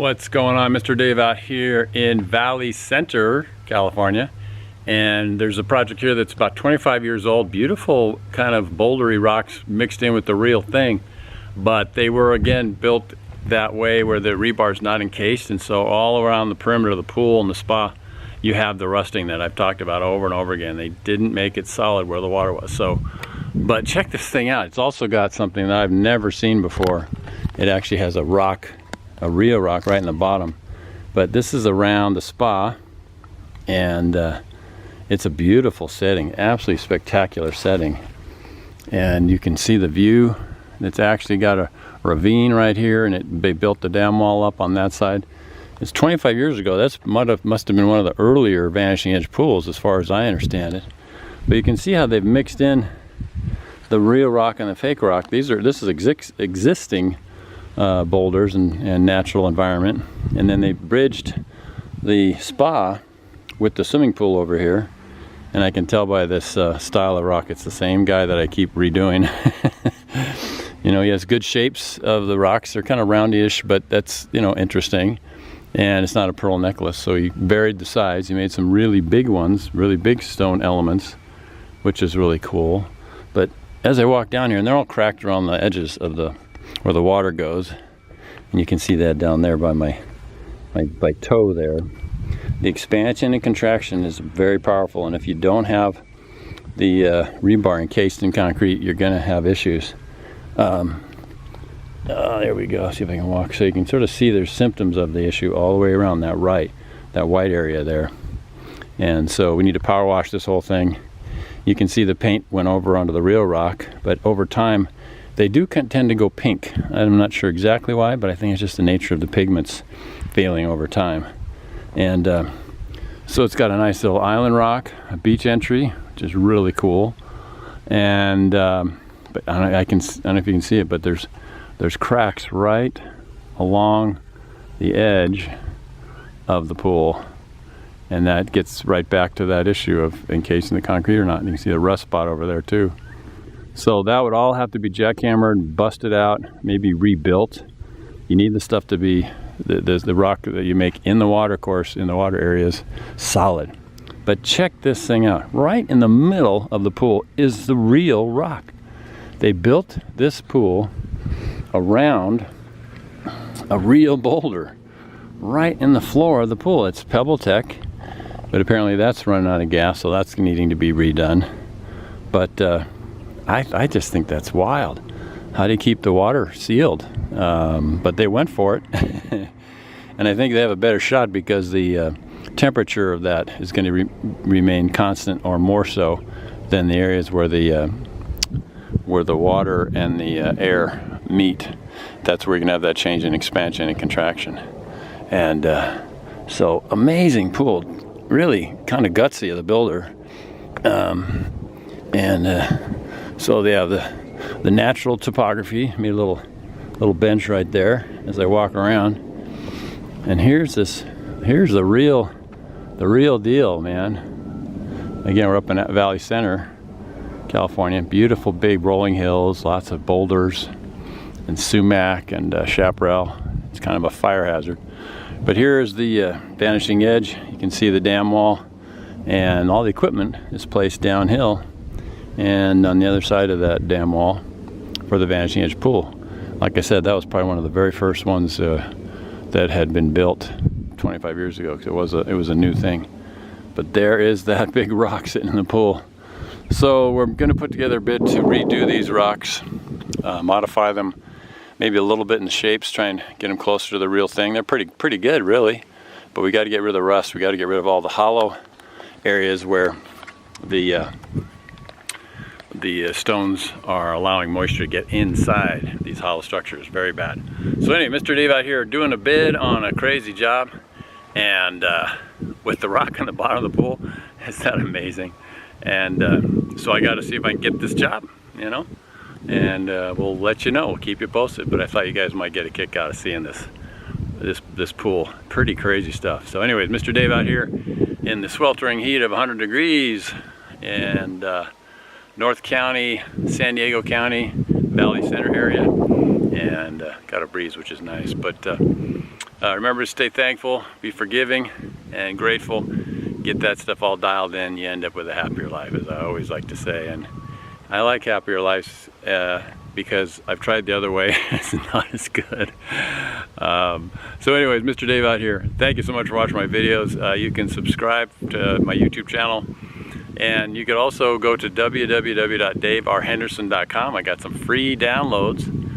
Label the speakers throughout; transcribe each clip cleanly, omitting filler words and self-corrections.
Speaker 1: What's going on? Mr. Dave out here in Valley Center, California. And there's a project here that's about 25 years old. Beautiful kind of bouldery rocks mixed in with the real thing. But they were, again, built that way where the rebar's not encased. And so all around the perimeter of the pool and the spa, you have the rusting that I've talked about over and over again. They didn't make it solid where the water was. But check this thing out. It's also got something that I've never seen before. It actually has a rock, a real rock right in the bottom. But this is around the spa, and it's a beautiful setting, absolutely spectacular setting. And you can see the view. It's actually got a ravine right here, and they built the dam wall up on that side. It's 25 years ago. That must have been one of the earlier Vanishing Edge pools, as far as I understand it. But you can see how they've mixed in the real rock and the fake rock. This is existing boulders and natural environment, and then they bridged the spa with the swimming pool over here. And I can tell by this style of rock, it's the same guy that I keep redoing. You know, he has good shapes of the rocks. They're kind of roundish, but that's, you know, interesting. And it's not a pearl necklace, so he varied the size. He made some really big ones, really big stone elements, which is really cool. But as I walk down here, and they're all cracked around the edges of where the water goes, and you can see that down there by my toe there. The expansion and contraction is very powerful, and if you don't have the rebar encased in concrete, you're going to have issues. There we go. See if I can walk. So you can sort of see there's symptoms of the issue all the way around that white area there. And so we need to power wash this whole thing. You can see the paint went over onto the real rock, but over time they do tend to go pink. I'm not sure exactly why, but I think it's just the nature of the pigments failing over time. And so it's got a nice little island rock, a beach entry, which is really cool. And but I don't know if you can see it, but there's cracks right along the edge of the pool, and that gets right back to that issue of encasing the concrete or not. And you can see the rust spot over there too. So that would all have to be jackhammered, busted out, maybe rebuilt. You need the stuff to be the rock that you make in the water course, in the water areas, solid. But check this thing out. Right in the middle of the pool is the real rock. They built this pool around a real boulder right in the floor of the pool. It's Pebble Tech, but apparently that's running out of gas, so that's needing to be redone. But I just think that's wild. How do you keep the water sealed? But they went for it. And I think they have a better shot because the temperature of that is going to remain constant, or more so than the areas where the water and the air meet. That's where you're gonna have that change in expansion and contraction. And so amazing pool, really kind of gutsy of the builder. So they have the natural topography. Made a little bench right there as I walk around. And here's the real deal, man. Again, we're up in Valley Center, California. Beautiful big rolling hills, lots of boulders and sumac and chaparral. It's kind of a fire hazard. But here is the Vanishing Edge. You can see the dam wall, and all the equipment is placed downhill and on the other side of that dam wall for the Vanishing Edge pool. Like I said, that was probably one of the very first ones that had been built 25 years ago, because it was a new thing. But there is that big rock sitting in the pool. So we're going to put together a bid to redo these rocks, modify them maybe a little bit in the shapes, try and get them closer to the real thing. They're pretty good, really, but we got to get rid of the rust. We got to get rid of all the hollow areas where the stones are allowing moisture to get inside these hollow structures. Very bad. So anyway, Mr. Dave out here doing a bid on a crazy job, and with the rock on the bottom of the pool. Is that amazing? And so I got to see if I can get this job, you know, and we'll let you know. We'll keep you posted. But I thought you guys might get a kick out of seeing this pool. Pretty crazy stuff. So anyways, Mr. Dave out here in the sweltering heat of 100 degrees, and North County, San Diego County, Valley Center area, and got a breeze, which is nice. But Remember to stay thankful, be forgiving and grateful. Get that stuff all dialed in, you end up with a happier life, as I always like to say. And I like happier lives because I've tried the other way. It's not as good. So anyways, Mr. Dave out here. Thank you so much for watching my videos. You can subscribe to my YouTube channel, and you could also go to www.daverhenderson.com. I got some free downloads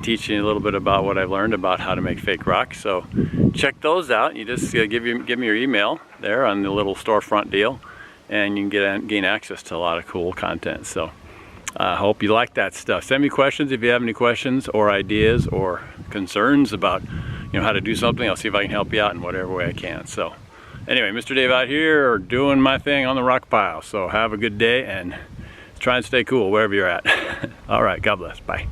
Speaker 1: teaching you a little bit about what I've learned about how to make fake rocks. So check those out. You just give me your email there on the little storefront deal, and you can gain access to a lot of cool content. So I hope you like that stuff. Send me questions if you have any questions or ideas or concerns about how to do something. I'll see if I can help you out in whatever way I can. So anyway, Mr. Dave out here doing my thing on the rock pile. So have a good day and try and stay cool wherever you're at. All right, God bless. Bye.